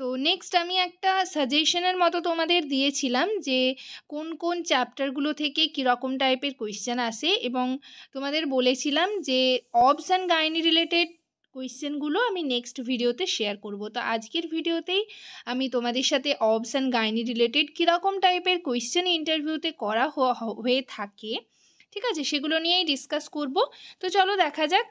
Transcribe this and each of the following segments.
তো নেক্সট আমি একটা সাজেশনের মতো তোমাদের দিয়েছিলাম যে কোন কোন চ্যাপ্টারগুলো থেকে কীরকম টাইপের কোয়েশ্চেন আসে, এবং তোমাদের বলেছিলাম যে অবস অ্যান্ড গাইনি রিলেটেড কোয়েশ্চেনগুলো আমি নেক্সট ভিডিওতে শেয়ার করব। তো আজকের ভিডিওতেই আমি তোমাদের সাথে অবস অ্যান্ড গাইনি রিলেটেড কীরকম টাইপের কোয়েশ্চেন ইন্টারভিউতে করা হয়ে থাকে, ঠিক আছে, সেগুলো নিয়েই ডিসকাস করব। তো চলো দেখা যাক।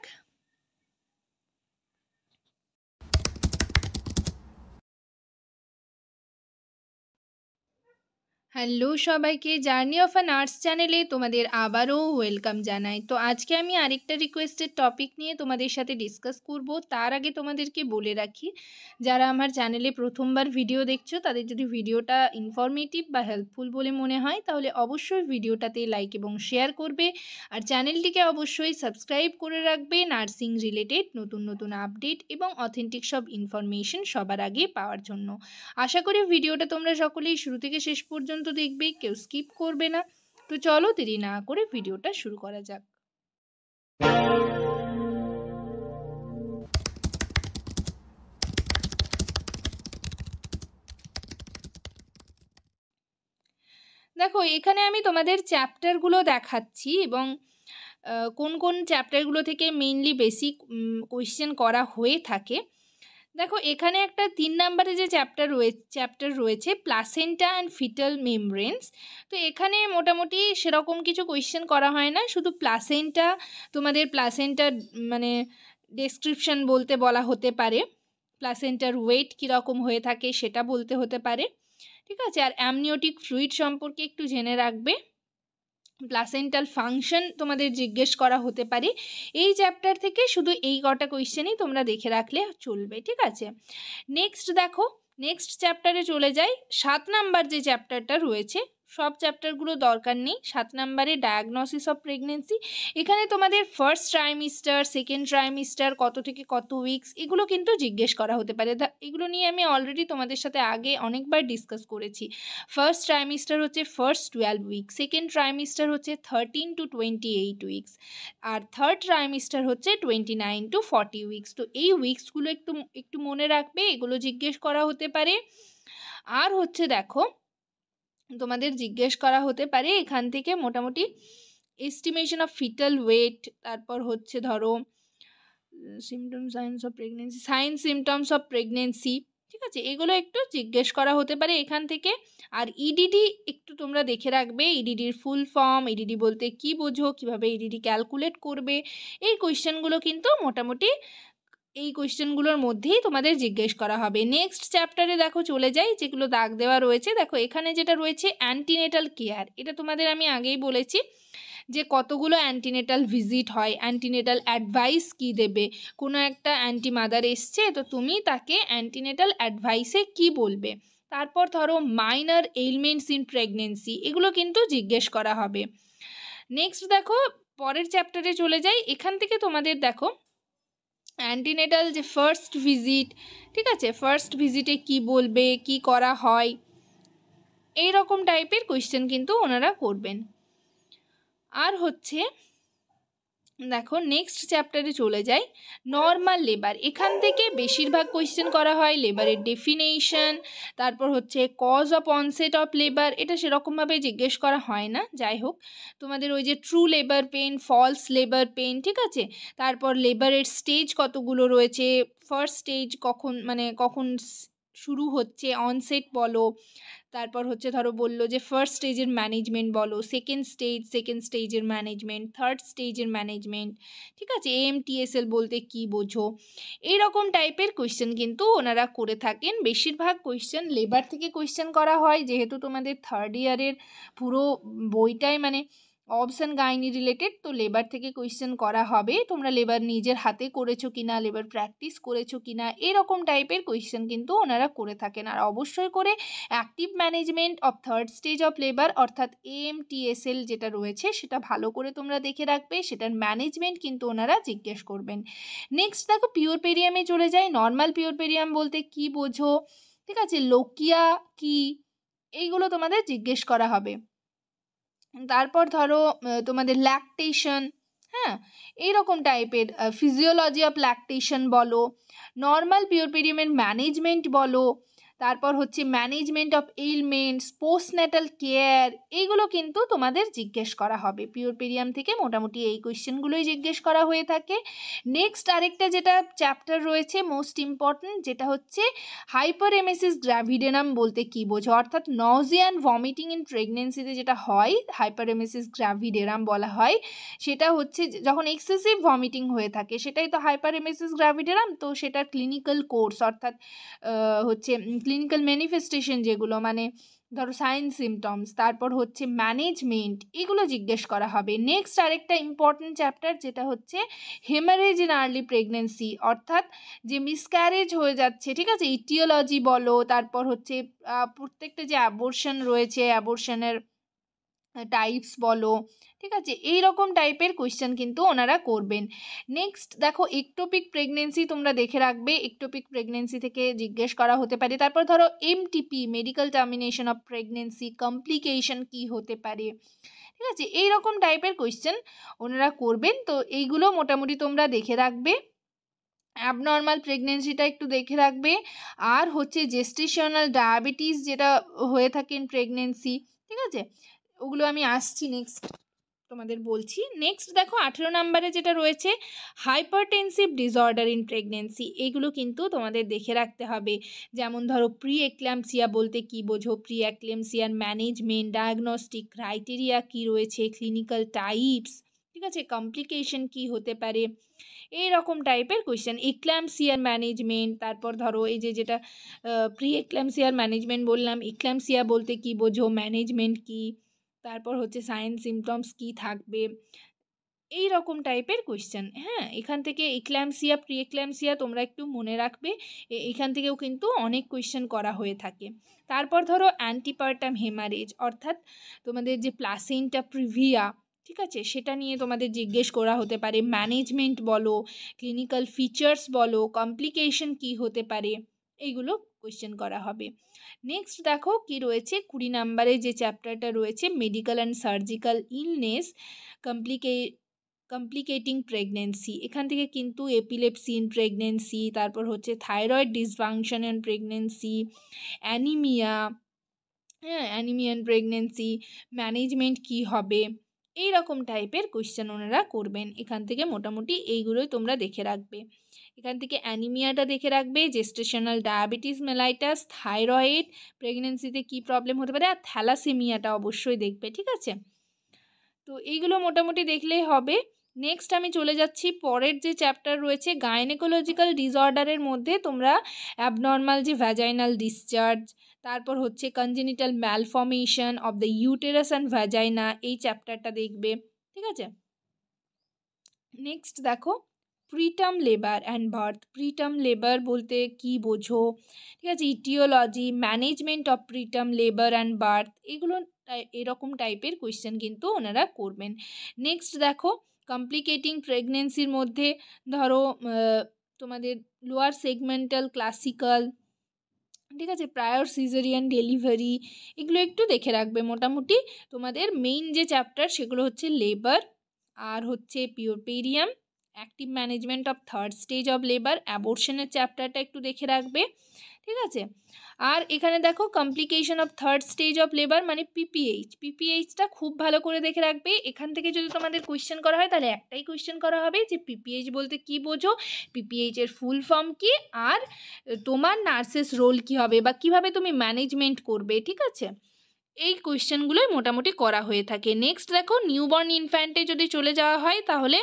হ্যালো সবাইকে, জার্নি অফ আ নার্স চ্যানেলে তোমাদের আবারও ওয়েলকাম জানাই। তো আজকে আমি আরেকটা রিকোয়েস্টেড টপিক নিয়ে তোমাদের সাথে ডিসকাস করব। তার আগে তোমাদেরকে বলে রাখি, যারা আমার চ্যানেলে প্রথমবার ভিডিও দেখছো তাদের যদি ভিডিওটা ইনফরমেটিভ বা হেল্পফুল বলে মনে হয় তাহলে অবশ্যই ভিডিওটাতে লাইক এবং শেয়ার করবে, আর চ্যানেলটিকে অবশ্যই সাবস্ক্রাইব করে রাখবে নার্সিং রিলেটেড নতুন নতুন আপডেট এবং অথেন্টিক সব ইনফরমেশন সবার আগে পাওয়ার জন্য। আশা করি ভিডিওটা তোমরা সকলেই শুরু থেকে শেষ পর্যন্ত দেখবে, কেউ স্কিপ করবে না। তো চলো দেরি না করে ভিডিওটা শুরু করা যাক। দেখো এখানে আমি তোমাদের চ্যাপ্টারগুলো দেখাচ্ছি এবং কোন কোন চ্যাপ্টারগুলো থেকে মেইনলি বেসিক কোয়েশ্চেন করা হয়ে থাকে। দেখো এখানে একটা 3 নম্বরে যে চ্যাপ্টার রয়েছে প্লাসেন্টা অ্যান্ড ফিটাল মেমব্রেনস। তো এখানে মোটামুটি সেরকম কিছু কোয়েশ্চেন করা হয় না, শুধু তোমাদের প্লাসেন্টার মানে ডেসক্রিপশন বলতে বলা হতে পারে, প্লাসেন্টার ওয়েট কীরকম হয়ে থাকে সেটা বলতে হতে পারে, ঠিক আছে, আর অ্যামনিওটিক ফ্লুইড সম্পর্কে একটু জেনে রাখবে, প্লাসেন্টাল ফাংশন তোমাদের জিজ্ঞেস করা হতে পারে। এই চ্যাপ্টার থেকে শুধু এই কটা কোয়েশ্চেনই তোমরা দেখে রাখলে চলবে, ঠিক আছে। নেক্সট দেখো, নেক্সট চ্যাপ্টারে চলে যাই। 7 নাম্বার যে চ্যাপ্টারটা রয়েছে, সব চ্যাপ্টারগুলো দরকার নেই, 7 নাম্বারে ডায়াগনোসিস অফ প্রেগনেন্সি। এখানে তোমাদের ফার্স্ট ট্রাইমিস্টার, সেকেন্ড ট্রাইমিস্টার, কত থেকে কত উইকস, এগুলো কিন্তু জিজ্ঞেস করা হতে পারে। এগুলো নিয়ে আমি অলরেডি তোমাদের সাথে আগে অনেকবার ডিসকাস করেছি। ফার্স্ট ট্রাইমিস্টার হচ্ছে ফার্স্ট 12 উইকস, সেকেন্ড ট্রাইমিস্টার হচ্ছে 13 to 28 উইকস, আর থার্ড ট্রাইমিস্টার হচ্ছে 29 to 40 উইকস। তো এই উইকসগুলো একটু মনে রাখবে, এগুলো জিজ্ঞেস করা হতে পারে। আর হচ্ছে দেখো তোমাদের জিজ্ঞেস করা হতে পারে এখান থেকে মোটামুটি এস্টিমেশন অফ ফিটাল ওয়েট, তারপর হচ্ছে ধরো সাইন সিমটমস অফ প্রেগনেন্সি, ঠিক আছে, এগুলো একটু জিজ্ঞেস করা হতে পারে এখান থেকে। আর ইডিডি একটু তোমরা দেখে রাখবে, ইডিডির ফুল ফর্ম, ইডিডি বলতে কি বোঝো, কিভাবে ইডিডি ক্যালকুলেট করবে, এই কোয়েশ্চেনগুলো কিন্তু মোটামুটি এই কোয়েশ্চেনগুলোর মধ্যেই তোমাদের জিজ্ঞেস করা হবে। নেক্সট চ্যাপ্টারে দেখো চলে যাই, যেগুলো দাগ দেওয়া রয়েছে। দেখো এখানে যেটা রয়েছে অ্যান্টিনেটাল কেয়ার, এটা তোমাদের আমি আগেই বলেছি যে কতগুলো অ্যান্টিনেটাল ভিজিট হয়, অ্যান্টিনেটাল অ্যাডভাইস কি দেবে, কোনো একটা অ্যান্টি মাদার এসছে তো তুমি তাকে অ্যান্টিনেটাল অ্যাডভাইসে কি বলবে। তারপর ধরো মাইনর এলিমেন্টস ইন প্রেগনেন্সি, এগুলো কিন্তু জিজ্ঞেস করা হবে। নেক্সট দেখো পরের চ্যাপ্টারে চলে যাই। এখান থেকে তোমাদের দেখো অ্যান্টিনেটাল যে ফার্স্ট ভিজিট, ঠিক আছে, ফার্স্ট ভিজিটে কি বলবে, কি করা হয়, এই রকম টাইপের কোয়েশ্চেন কিন্তু ওনারা করবেন। আর হচ্ছে দেখো নেক্সট চ্যাপ্টারে চলে যাই, নর্মাল লেবার। এখান থেকে বেশিরভাগ কোয়েশ্চেন করা হয় লেবারের ডেফিনেশন, তারপর হচ্ছে cause of onset of labour, এটা সেরকমভাবে জিজ্ঞেস করা হয় না, যাই হোক তোমাদের ওই যে true labour pain, false labour pain, ঠিক আছে, তারপর লেবারের স্টেজ কতগুলো রয়েছে, ফার্স্ট স্টেজ কখন শুরু হচ্ছে, অনসেট বলো, তারপর হচ্ছে ধরো বললো যে ফার্স্ট স্টেজের ম্যানেজমেন্ট বলো, সেকেন্ড স্টেজের ম্যানেজমেন্ট, থার্ড স্টেজের ম্যানেজমেন্ট, ঠিক আছে, AMTSL বলতে কি বোঝো, এইরকম টাইপের কোয়েশ্চেন কিন্তু ওনারা করে থাকেন। বেশিরভাগ কোয়েশ্চেন লেবার থেকে কোয়েশ্চেন করা হয়, যেহেতু তোমাদের থার্ড ইয়ারের পুরো বইটাই অবস অ্যান্ড গাইনি রিলেটেড, তো লেবার থেকে কোয়েশ্চেন করা হবে। তোমরা লেবার নিজের হাতে করেছো কিনা, লেবার প্র্যাকটিস করেছো কিনা, এরকম টাইপের কোয়েশ্চেন কিন্তু ওনারা করে থাকেন। আর অবশ্যই করে active management of third stage of labour অর্থাৎ AMTSL যেটা রয়েছে সেটা ভালো করে তোমরা দেখে রাখবে, সেটার ম্যানেজমেন্ট কিন্তু ওনারা জিজ্ঞেস করবেন। নেক্সট দেখো পিওরপেরিয়ামে চলে যায়। নর্মাল পিওরপেরিয়াম বলতে কি বোঝো, ঠিক আছে, লোকিয়া কি, এইগুলো তোমাদের জিজ্ঞেস করা হবে। তারপর ধরো তোমাদের ল্যাকটেশন, হ্যাঁ, এইরকম টাইপের ফিজিওলজি অফ ল্যাকটেশন বলো, নর্মাল পিওরপেরিয়ামের ম্যানেজমেন্ট বলো, তারপর হচ্ছে management of elements, postnatal care, এইগুলো কিন্তু তোমাদের জিজ্ঞেস করা হবে। পিওরপেরিয়াম থেকে মোটামুটি এই কোয়েশ্চেনগুলোই জিজ্ঞেস করা হয়ে থাকে। নেক্সট আরেকটা যেটা চ্যাপ্টার রয়েছে মোস্ট ইম্পর্ট্যান্ট, যেটা হচ্ছে হাইপারএমেসিস গ্র্যাভিডেনাম বলতে কী বোঝো, অর্থাৎ নজিয়া অ্যান্ড ভমিটিং ইন প্রেগনেন্সিতে যেটা হয় হাইপারএমেসিস গ্র্যাভিডেনাম বলা হয়, সেটা হচ্ছে যখন এক্সেসিভ ভমিটিং হয়ে থাকে সেটাই তো হাইপারএমেসিস গ্র্যাভিডেনাম। তো সেটার ক্লিনিক্যাল কোর্স অর্থাৎ হচ্ছে ক্লিনিক্যাল ম্যানিফেস্টেশন যেগুলো, মানে ধরো সাইন সিমটমস, তারপর হচ্ছে ম্যানেজমেন্ট, এগুলো জিজ্ঞেস করা হবে। নেক্সট আরেকটা ইম্পর্টেন্ট চ্যাপ্টার যেটা হচ্ছে হেমারেজ ইন আর্লি প্রেগনেন্সি, অর্থাৎ যে মিসক্যারেজ হয়ে যাচ্ছে, ঠিক আছে, ইটিওলজি বলো, তারপর হচ্ছে প্রত্যেকটা যে অ্যাবর্শন রয়েছে অ্যাবর্শনের টাইপস বলো, ঠিক আছে, এই রকম টাইপের কোয়েশ্চেন কিন্তু ওনারা করবেন। নেক্সট দেখো একটোপিক প্রেগনেন্সি তোমরা দেখে রাখবে, একটোপিক প্রেগনেন্সি থেকে জিজ্ঞেস করা হতে পারে। তারপর ধরো MTP, medical termination of pregnancy, complication কি হতে পারে, ঠিক আছে, এই রকম টাইপের কোয়েশ্চেন ওনারা করবেন। তো এইগুলো মোটামুটি তোমরা দেখে রাখবে। অ্যাবনর্মাল প্রেগনেন্সিটা একটু দেখে রাখবে, আর হচ্ছে জেস্টেশনাল ডায়াবেটিস যেটা হয়ে থাকে ইন প্রেগনেন্সি, ঠিক আছে, ওগুলো আমি আসছি নেক্সট তোমাদের বলছি। নেক্সট দেখো 18 নম্বরে যেটা রয়েছে হাইপারটেনসিভ ডিসঅর্ডার ইন প্রেগনেন্সি, এগুলো কিন্তু তোমাদের দেখে রাখতে হবে। যেমন ধরো প্রি এক্ল্যাম্পসিয়া বলতে কি বোঝো, প্রি এক্ল্যাম্পসিয়ার ম্যানেজমেন্ট, ডায়াগনস্টিক ক্রাইটেরিয়া কি রয়েছে, ক্লিনিক্যাল টাইপস, ঠিক আছে, কমপ্লিকেশন কি হতে পারে, এই রকম টাইপের কোয়েশ্চেন। এক্ল্যাম্পসিয়ার ম্যানেজমেন্ট, তারপর ধরো এই যে যেটা প্রি এক্ল্যাম্পসিয়ার ম্যানেজমেন্ট বললাম, এক্ল্যাম্পসিয়া বলতে কি বোঝো, ম্যানেজমেন্ট কি, তারপর হচ্ছে সাইন সিমটমস কি থাকবে, এই রকম টাইপের কোয়েশ্চেন। হ্যাঁ, এখান থেকে এক্ল্যাম্পসিয়া, প্রি এক্ল্যাম্পসিয়া তোমরা একটু মনে রাখবে, এখান থেকেও কিন্তু অনেক কোয়েশ্চেন করা হয়ে থাকে। তারপর ধরো অ্যান্টিপার্টাম হেমারেজ, অর্থাৎ তোমাদের যে প্লাসেন্টা প্রিভিয়া, ঠিক আছে, সেটা নিয়ে তোমাদের জিজ্ঞেস করা হতে পারে। ম্যানেজমেন্ট বলো, ক্লিনিক্যাল ফিচার্স বলো, কমপ্লিকেশন কি হতে পারে, এইগুলো কোয়েশ্চেন করা হবে। নেক্সট দেখো কি রয়েছে 20 নম্বরে যে চ্যাপ্টারটা রয়েছে medical and surgical illness complicating pregnancy, এখান থেকে কিন্তু এপিলেপসি ইন প্রেগনেন্সি, তারপর হচ্ছে thyroid dysfunction in pregnancy, anaemia, হ্যাঁ, অ্যানিমিয়ান প্রেগনেন্সি, ম্যানেজমেন্ট কি হবে, এই রকম টাইপের কোয়েশ্চেন ওনারা করবেন। এখান থেকে মোটামুটি এইগুলোই তোমরা দেখে রাখবে। এখান থেকে অ্যানিমিয়াটা দেখে রাখবে, জেস্টেশনাল ডায়াবেটিস মেলাইটাস, থাইরয়েড, প্রেগনেন্সিতে কি প্রবলেম হতে পারে, আর থ্যালাসেমিয়াটা অবশ্যই দেখবে, ঠিক আছে। তো এইগুলো মোটামুটি দেখলেই হবে। নেক্সট আমি চলে যাচ্ছি পরের যে চ্যাপ্টার রয়েছে গাইনেকোলজিক্যাল ডিসঅর্ডারের মধ্যে তোমরা অ্যাবনর্মাল যে ভ্যাজাইনাল ডিসচার্জ, তারপর হচ্ছে congenital malformation of the uterus and vagina, এই চ্যাপ্টারটা দেখবে, ঠিক আছে। নেক্সট দেখো preterm labour and birth, preterm labour বলতে কি বোঝো, ঠিক আছে, aetiology, management of preterm labour and birth, এগুলো এরকম টাইপের কোয়েশ্চেন কিন্তু ওনারা করবেন। নেক্সট দেখো কমপ্লিকেটিং প্রেগনেন্সির মধ্যে ধরো তোমাদের লোয়ার সেগমেন্টাল ক্লাসিক্যাল, ঠিক আছে, প্রায়র সিজারিয়ান ডেলিভারি, এগুলো একটু দেখে রাখবে। মোটামুটি তোমাদের মেইন যে চ্যাপ্টার সেগুলো হচ্ছে লেবার, আর হচ্ছে puerperium, active management of third stage of labour, অ্যাবর্শনের চ্যাপ্টারটা একটু দেখে রাখবে, ঠিক আছে। আর এখানে দেখো complication of third stage of labour মানে পিপিএইচ, পিপিএইচটা খুব ভালো করে দেখে রাখবে। এখান থেকে যদি তোমাদের কোয়েশ্চেন করা হয় তাহলে একটাই কোয়েশ্চেন করা হবে যে পিপিএইচ বলতে কি বোঝো, পিপিএইচের ফুল ফর্ম কি, আর তোমার নার্সেস রোল কি হবে বা কিভাবে তুমি ম্যানেজমেন্ট করবে, ঠিক আছে, এই কোয়েশ্চেনগুলোই মোটামুটি করা হয়ে থাকে। নেক্সট দেখো নিউবর্ন ইনফ্যান্টে যদি চলে যাওয়া হয় তাহলে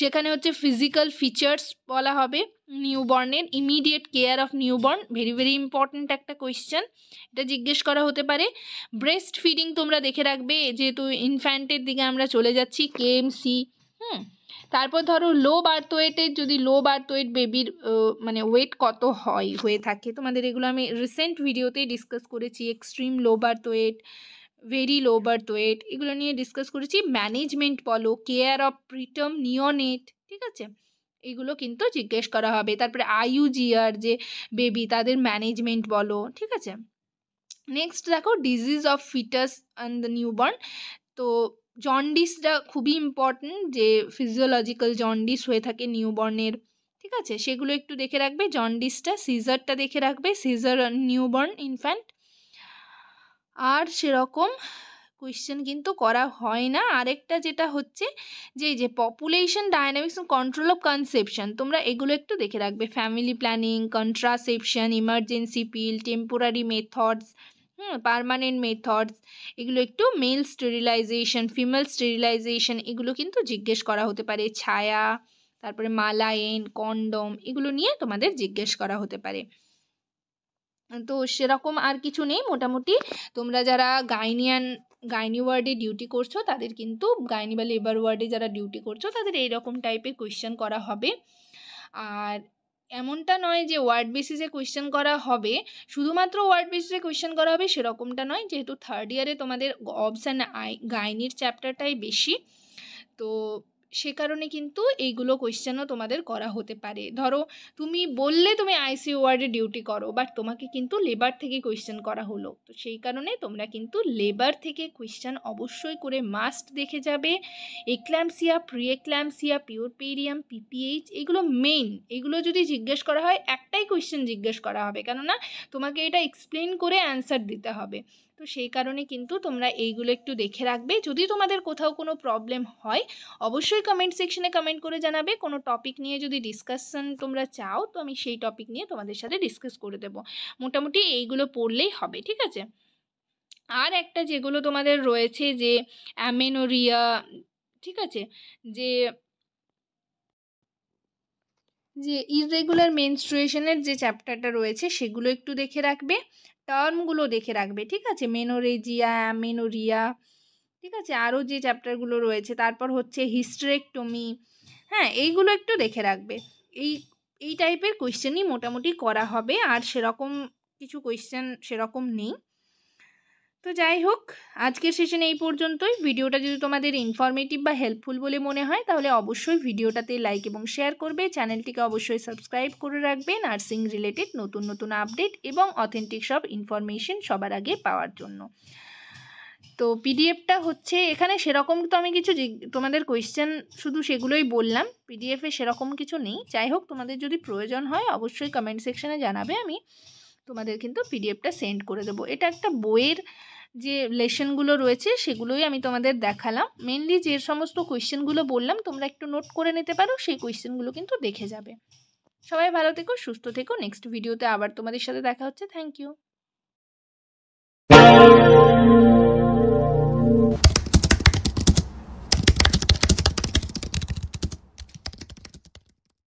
সেখানে হচ্ছে ফিজিক্যাল ফিচার্স বলা হবে নিউবর্নের, immediate care of newborn, very very important একটা কোয়েশ্চেন, এটা জিজ্ঞেস করা হতে পারে। ব্রেস্ট ফিডিং তোমরা দেখে রাখবে, যেহেতু ইনফ্যান্টের দিকে আমরা চলে যাচ্ছি, কেএমসি। তারপর ধরো লো বার্থ ওয়েটের, যদি লো বার্থ ওয়েট বেবির মানে ওয়েট কত হয়ে থাকে তোমাদের, এগুলো আমি রিসেন্ট ভিডিওতেই ডিসকাস করেছি। Extreme low birth weight, very low birth weight, এগুলো নিয়ে ডিসকাস করেছি। ম্যানেজমেন্ট বলো, কেয়ার অফ প্রিটার্ম নিওনেট, ঠিক আছে, এগুলো কিন্তু জিজ্ঞেস করা হবে। তারপরে আইইউজিআর যে বেবি তাদের ম্যানেজমেন্ট বলো, ঠিক আছে। নেক্সট দেখো disease of fetus and the newborn, তো জন্ডিসটা খুবই ইম্পর্টেন্ট, যে ফিজিওলজিক্যাল জন্ডিস হয়ে থাকে নিউবর্নের, ঠিক আছে, সেগুলো একটু দেখে রাখবে। জন্ডিসটা, সিজারটা দেখে রাখবে, সিজার নিউবর্ন ইনফ্যান্ট। আর সেরকম কোয়েশ্চেন কিন্তু করা হয় না। আরেকটা যেটা হচ্ছে যে population dynamics control of conception, তোমরা এগুলো একটু দেখে রাখবে। ফ্যামিলি প্ল্যানিং, কন্ট্রাসেপশন, ইমার্জেন্সি পিল, টেম্পোরারি মেথডস, পার্মানেন্ট মেথডস, এগুলো একটু মেল স্টেরিলাইজেশন, ফিমেল স্টেরিলাইজেশন, এগুলো কিন্তু জিজ্ঞেস করা হতে পারে। ছায়া, তারপরে মালায়েন, কন্ডম, এগুলো নিয়ে তোমাদের জিজ্ঞেস করা হতে পারে। তো সেরকম আর কিছু নেই। মোটামুটি তোমরা যারা গাইনি ওয়ার্ডে ডিউটি করছো তাদের কিন্তু, গাইনি বা লেবার ওয়ার্ডে যারা ডিউটি করছো তাদের এইরকম টাইপের কোয়েশ্চেন করা হবে। আর এমনটা নয় যে ওয়ার্ড বেসিসে কোয়েশ্চেন করা হবে, শুধুমাত্র ওয়ার্ড বেসিসে কোয়েশ্চেন করা হবে সেরকমটা নয়, যেহেতু থার্ড ইয়ারে তোমাদের অবস অ্যান্ড গাইনির চ্যাপ্টারটাই বেশি, তো সে কারণে কিন্তু এইগুলো কোয়েশ্চেনও তোমাদের করা হতে পারে। ধরো তুমি বললে তুমি আইসিইউ ওয়ার্ডে ডিউটি করো, বাট তোমাকে কিন্তু লেবার থেকে কোয়েশ্চেন করা হলো, তো সেই কারণে তোমরা কিন্তু লেবার থেকে কোয়েশ্চেন অবশ্যই করে মাস্ট দেখে যাবে। এক্ল্যাম্পসিয়া, প্রি এক্ল্যাম্পসিয়া, পিওরপেরিয়াম, পিপিএইচ, এগুলো মেইন। এগুলো যদি জিজ্ঞেস করা হয় একটাই কোয়েশ্চেন জিজ্ঞেস করা হবে, কেননা তোমাকে এটা এক্সপ্লেন করে অ্যান্সার দিতে হবে। তো সেই কারণে কিন্তু তোমরা এইগুলো একটু দেখে রাখবে। যদি তোমাদের কোথাও কোনো প্রবলেম হয় অবশ্যই কমেন্ট সেকশনে কমেন্ট করে জানাবে। কোনো টপিক নিয়ে যদি ডিসকাশন তোমরা চাও তো আমি সেই টপিক নিয়ে তোমাদের সাথে ডিসকাস করে দেবো। মোটামুটি এইগুলো পড়লেই হবে, ঠিক আছে। আর একটা যেগুলো তোমাদের রয়েছে যে অ্যামেনোরিয়া, ঠিক আছে, যে ইররেগুলার মেনস্ট্রুয়েশনের যে চ্যাপ্টারটা রয়েছে সেগুলো একটু দেখে রাখবে, টার্মগুলো দেখে রাখবে, ঠিক আছে। মেনোরেজিয়া, অ্যামেনোরিয়া, ঠিক আছে, আরও যে চ্যাপ্টারগুলো রয়েছে। তারপর হচ্ছে হিস্টেরেক্টমি, হ্যাঁ, এইগুলো একটু দেখে রাখবে। এই টাইপের কোয়েশ্চেনই মোটামুটি করা হবে, আর সেরকম কিছু কোয়েশ্চেন সেরকম নেই। তো যাই হোক, আজকের সেশন এই পর্যন্তই। ভিডিওটা যদি তোমাদের ইনফরমেটিভ বা হেল্পফুল বলে মনে হয় তাহলে অবশ্যই ভিডিওটাতে লাইক এবং শেয়ার করবে। চ্যানেলটিকে অবশ্যই সাবস্ক্রাইব করে রাখবে নার্সিং রিলেটেড নতুন নতুন আপডেট এবং অথেন্টিক সব ইনফরমেশন সবার আগে পাওয়ার জন্য। তো পিডিএফটা হচ্ছে এখানে সেরকম তো আমি কিছু তোমাদের কোয়েশ্চেন শুধু সেগুলোই বললাম, পিডিএফে সেরকম কিছু নেই। যাই হোক, তোমাদের যদি প্রয়োজন হয় অবশ্যই কমেন্ট সেকশনে জানাবে, আমি তোমাদের কিন্তু পিডিএফটা সেন্ড করে দেবো। এটা একটা বইয়ের যে লেসনগুলো রয়েছে সেগুলোই আমি তোমাদের দেখালাম। মেনলি যে সমস্ত কোয়েশ্চেনগুলো বললাম তোমরা একটু নোট করে নিতে পারো, সেই কোয়েশ্চেনগুলো কিন্তু দেখে যাবে। সবাই ভালো থেকো, সুস্থ থেকো। নেক্সট ভিডিওতে আবার তোমাদের সাথে দেখা হচ্ছে। Thank you.